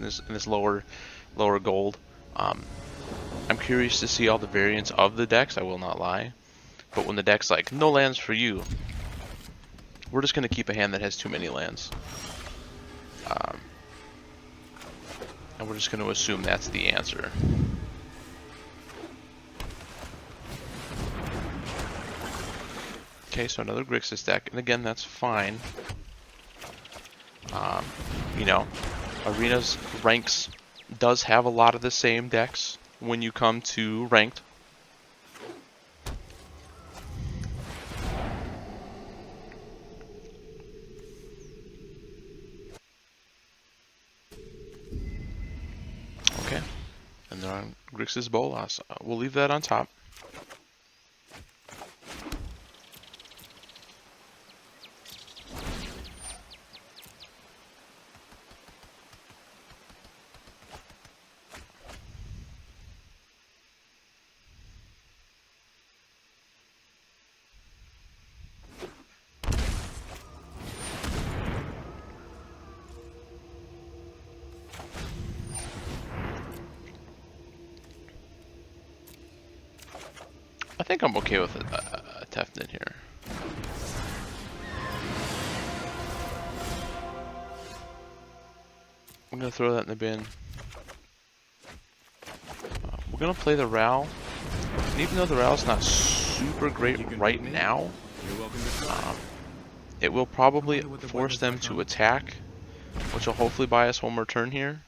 in this lower gold. I'm curious to see all the variants of the decks, I will not lie. But when the deck's like, no lands for you, we're just going to keep a hand that has too many lands. And we're just going to assume that's the answer. Okay, so another Grixis deck, and again, that's fine. You know, Arena's ranks does have a lot of the same decks when you come to ranked. Okay, and they're on Grixis Bolas. We'll leave that on top. I think I'm okay with a Tefton here. I'm gonna throw that in the bin. We're gonna play the Ral, and even though the Ral's not super great right now, it will probably force them to attack, which will hopefully buy us one more turn here.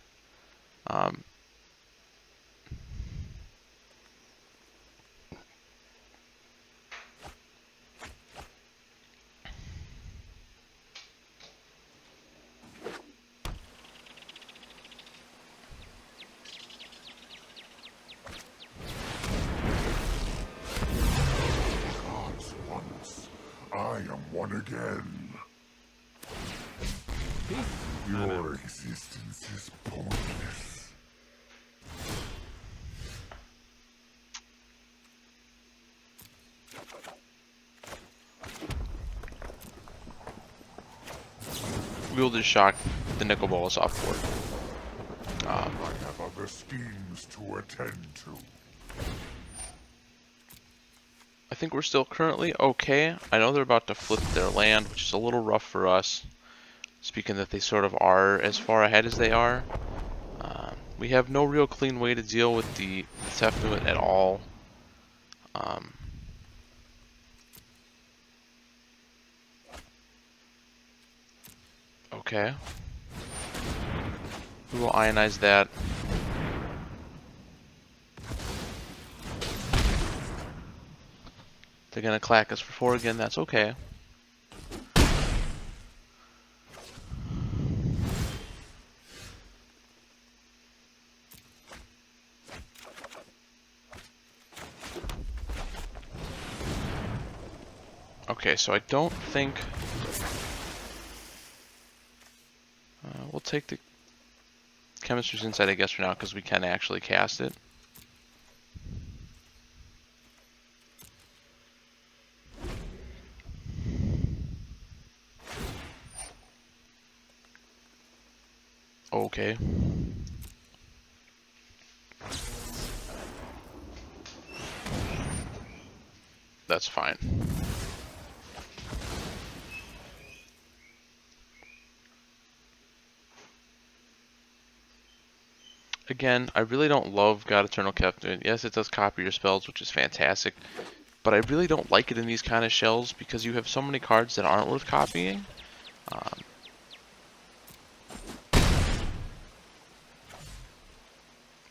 I am one again. Your existence is pointless. We'll just shock the Nicol Bolas off board. I have other schemes to attend to. I think we're still currently okay. I know they're about to flip their land, which is a little rough for us. Speaking that they sort of are as far ahead as they are. We have no real clean way to deal with the Tefnuit at all. Okay. We will ionize that. They're gonna clack us for 4 again, that's okay. Okay, so I don't think... we'll take the Chemistry's Insight, I guess, for now, because we can actually cast it. Okay. That's fine. Again, I really don't love God Eternal Captain. Yes, it does copy your spells, which is fantastic. But I really don't like it in these kind of shells because you have so many cards that aren't worth copying.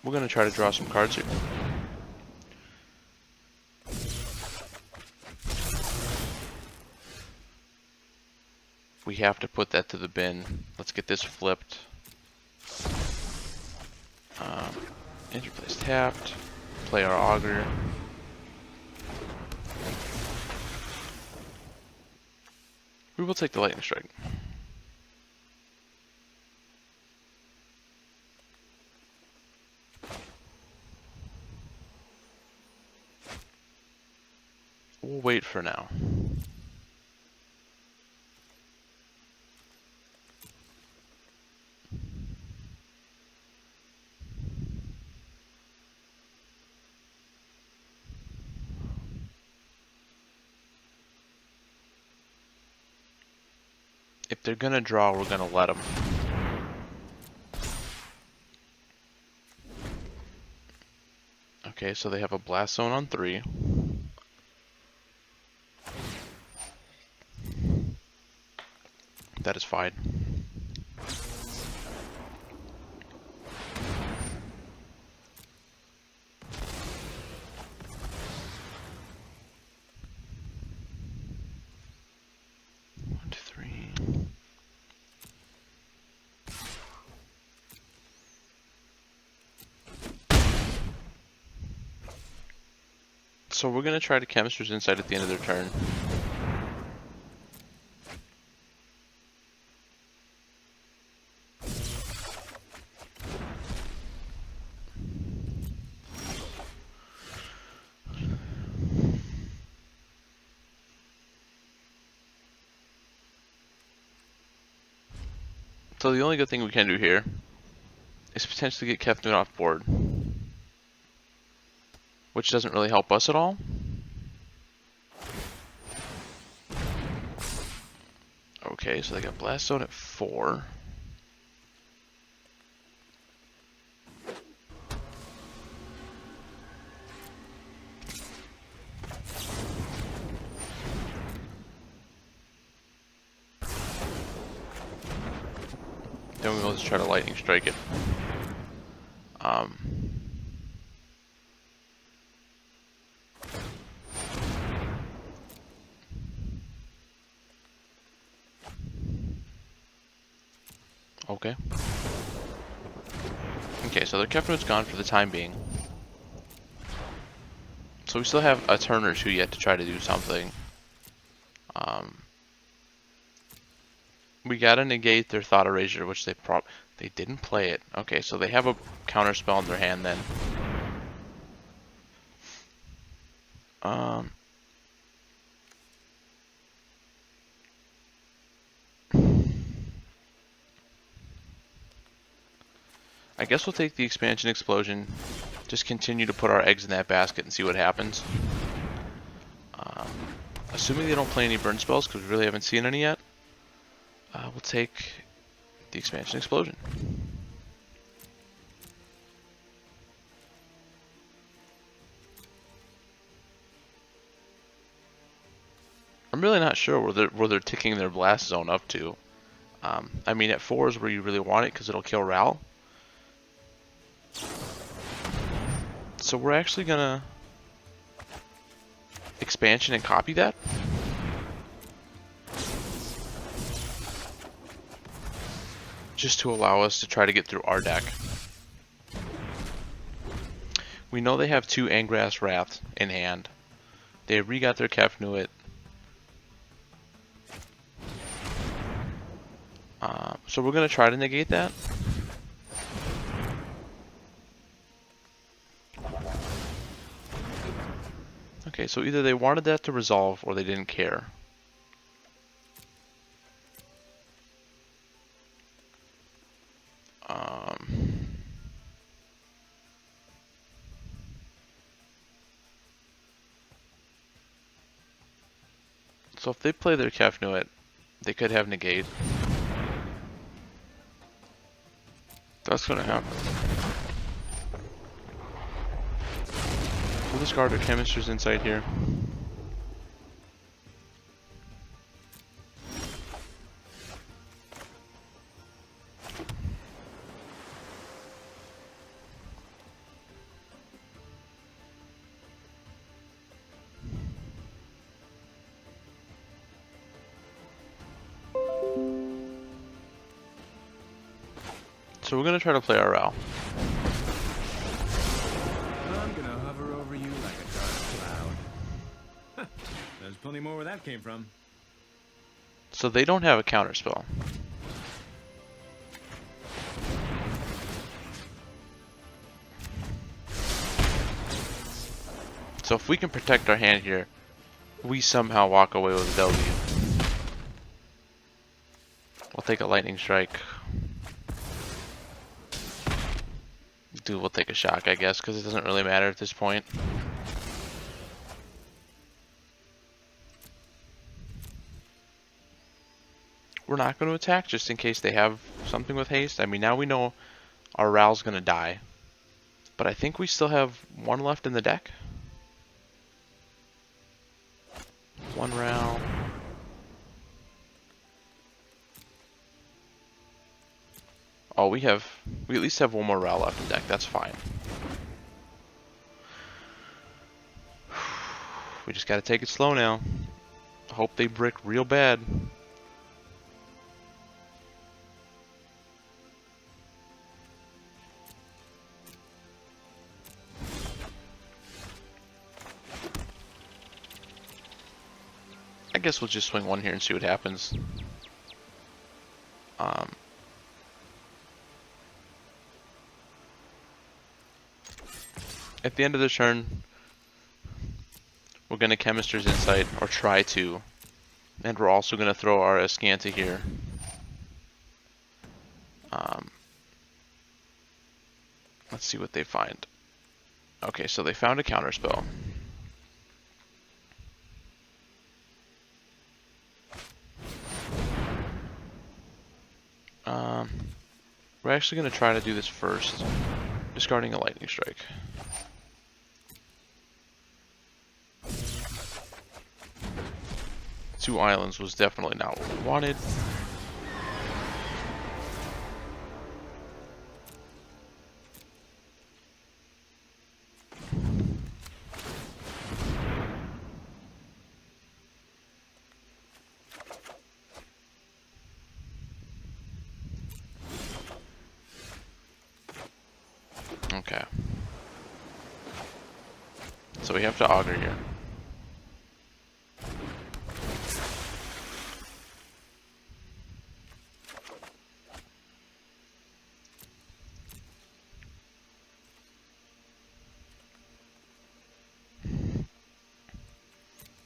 We're going to try to draw some cards here. We have to put that to the bin. Let's get this flipped. Interplace tapped. Play our Augur. We will take the Lightning Strike. We'll wait for now. If they're gonna draw, we're gonna let them. Okay, so they have a blast zone on 3. That is fine. One, two, three. So we're gonna try to Chemisters Insight at the end of their turn. So the only good thing we can do here is potentially get Kefnut off board, which doesn't really help us at all. Okay, so they got Blast Zone at 4. Then we'll just try to Lightning Strike it. Okay. Okay, so their Kefnut's gone for the time being. So we still have a turn or two yet to try to do something. We gotta negate their Thought Erasure, which they didn't play it. Okay, so they have a counter spell in their hand then. I guess we'll take the Expansion Explosion, just continue to put our eggs in that basket and see what happens. Assuming they don't play any burn spells, because we really haven't seen any yet, we'll take the Expansion Explosion. I'm really not sure where they're ticking their Blast Zone up to. I mean, at 4 is where you really want it, because it'll kill Ral. So we're actually gonna Expansion and copy that. Just to allow us to try to get through our deck. We know they have 2 Angrass Wrath in hand. They re-got their Kefnut. So we're going to try to negate that. Okay, so either they wanted that to resolve or they didn't care. So if they play their Kefnut, they could have negate. That's gonna happen. We'll discard our Chemisters Insight here. So we're gonna try to play our Ral. I'm gonna hover over you like a dark cloud. There's plenty more where that came from. So they don't have a counter spell. So if we can protect our hand here, we somehow walk away with a W. We'll take a Lightning Strike. Dude, we'll take a shock, I guess, because it doesn't really matter at this point. we're not going to attack just in case they have something with haste. I mean, now we know our Ral's going to die. But I think we still have one left in the deck. One Ral. Oh, we at least have one more Ral left in deck. That's fine. We just gotta take it slow now. Hope they brick real bad. I guess we'll just swing one here and see what happens. At the end of the turn, we're going to Chemister's Insight, or try to. And we're also going to throw our Escanta here. Let's see what they find. Okay, so they found a counterspell. We're actually going to try to do this first, discarding a Lightning Strike. Two islands was definitely not what we wanted. Okay. So we have to auger here.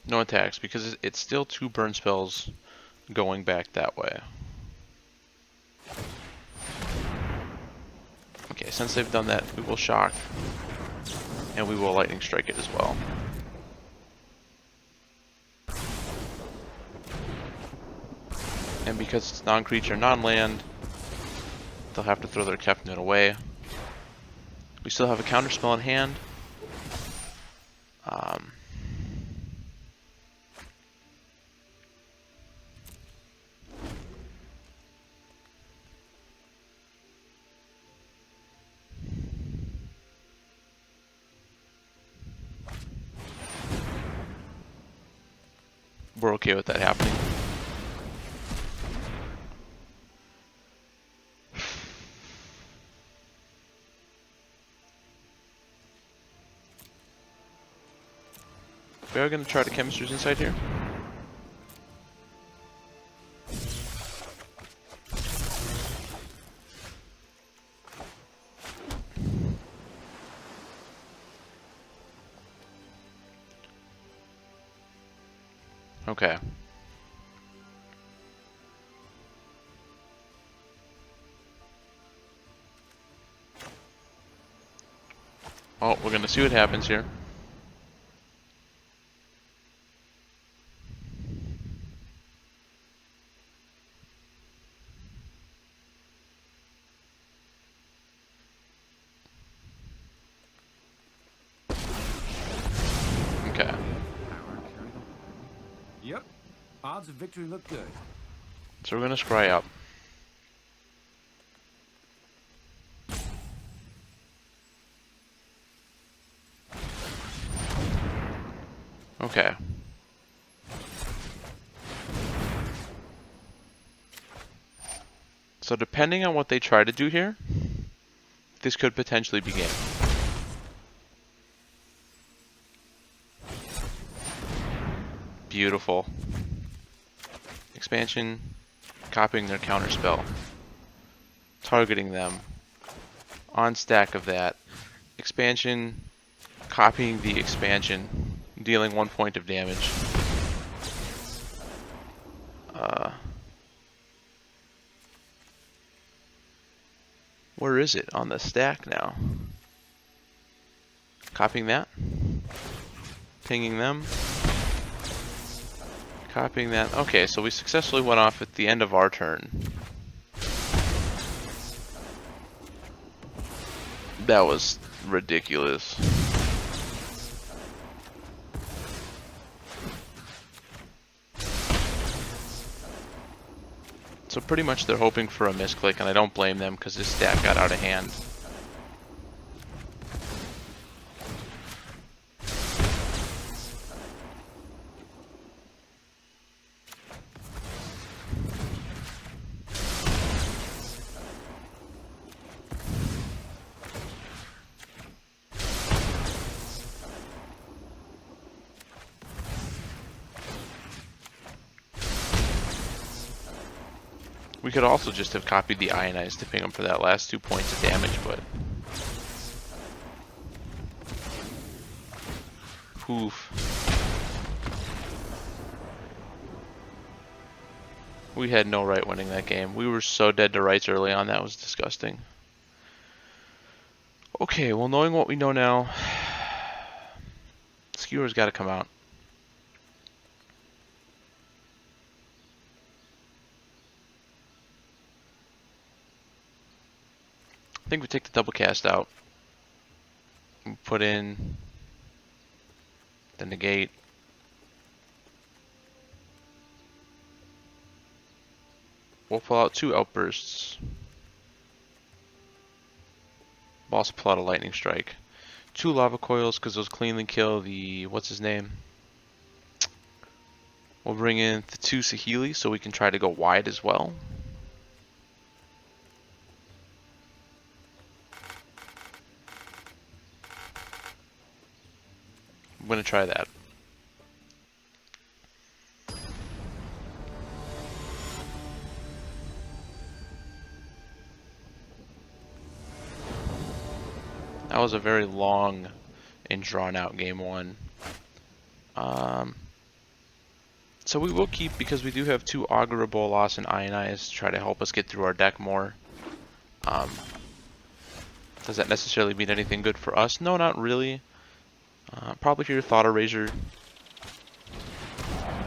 No attacks, because it's still two burn spells going back that way. Okay, since they've done that, we will shock, and we will lightning strike it as well. And because it's non-creature, non-land, they'll have to throw their Kefnet away. We still have a counterspell in hand. We're okay with that happening. We are going to try to Chemister's Insight here. Okay. Oh, we're going to see what happens here. Okay. Yep. Odds of victory look good. So we're going to scry up. Okay. So depending on what they try to do here, this could potentially be game. Beautiful. Expansion, copying their counterspell, targeting them. On stack of that, expansion, copying the expansion, dealing 1 point of damage. Where is it on the stack now? Copying that, pinging them, Copying that. Okay, so we successfully went off at the end of our turn. That was ridiculous. So pretty much they're hoping for a misclick, and I don't blame them because this stat got out of hand. We could also just have copied the Ionize to ping him for that last 2 points of damage, but... Oof. We had no right winning that game. We were so dead to rights early on, that was disgusting. Okay, well, knowing what we know now, Skewer's got to come out. I think we take the double cast out. We put in the negate. We'll pull out 2 outbursts. We'll also pull out a lightning strike. 2 lava coils because those cleanly kill the what's his name. We'll bring in the 2 Sahili so we can try to go wide as well. I'm going to try that. That was a very long and drawn out game 1. So we will keep, because we do have 2 Grixis Bolas and Ionize to try to help us get through our deck more. Does that necessarily mean anything good for us? No, not really. Probably here Thought Erasure.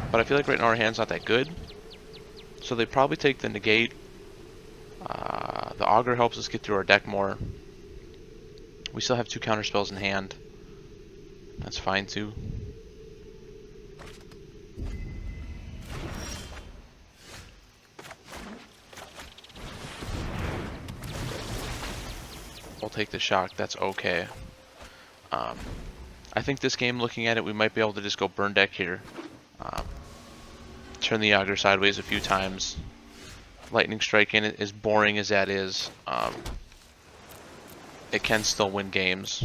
But I feel like right now our hand's not that good. So they probably take the negate. The Augur helps us get through our deck more. We still have 2 counter spells in hand. That's fine too. We'll take the shock, that's okay. I think this game, looking at it, we might be able to just go burn deck here. Turn the Augur sideways a few times. Lightning strike in it, as boring as that is. It can still win games.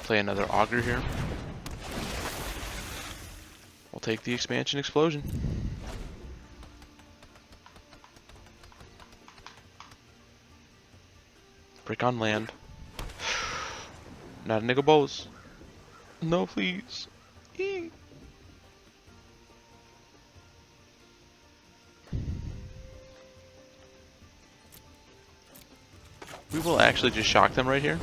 Play another Augur here. We'll take the expansion explosion. Brick on land. Not a nigga Bolas. No, please. Eee. We will actually just shock them right here.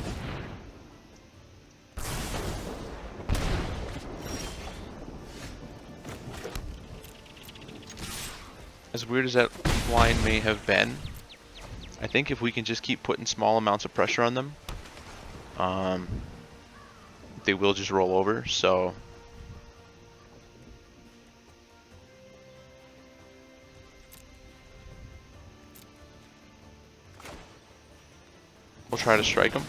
As weird as that line may have been, I think if we can just keep putting small amounts of pressure on them, they will just roll over, so... We'll try to strike them.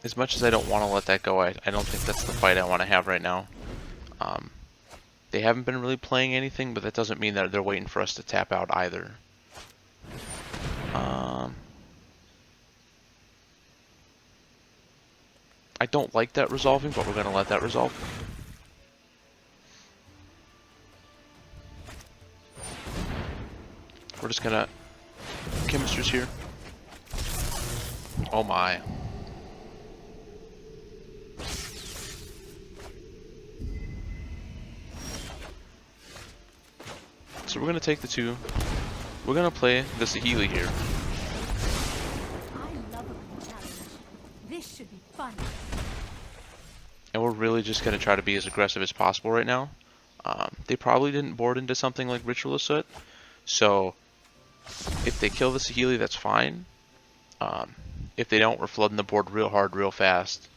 As much as I don't want to let that go, I don't think that's the fight I want to have right now. They haven't been really playing anything, but that doesn't mean that they're waiting for us to tap out either. I don't like that resolving, but we're going to let that resolve. We're just going to... Chemisters here. Oh my. So we're gonna take the 2. We're gonna play the Saheeli here. I love a good challenge. This should be fun. And we're really just gonna try to be as aggressive as possible right now. They probably didn't board into something like Ritualist Soot, so if they kill the Saheeli, that's fine. If they don't, we're flooding the board real hard, real fast.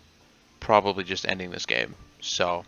Probably just ending this game. So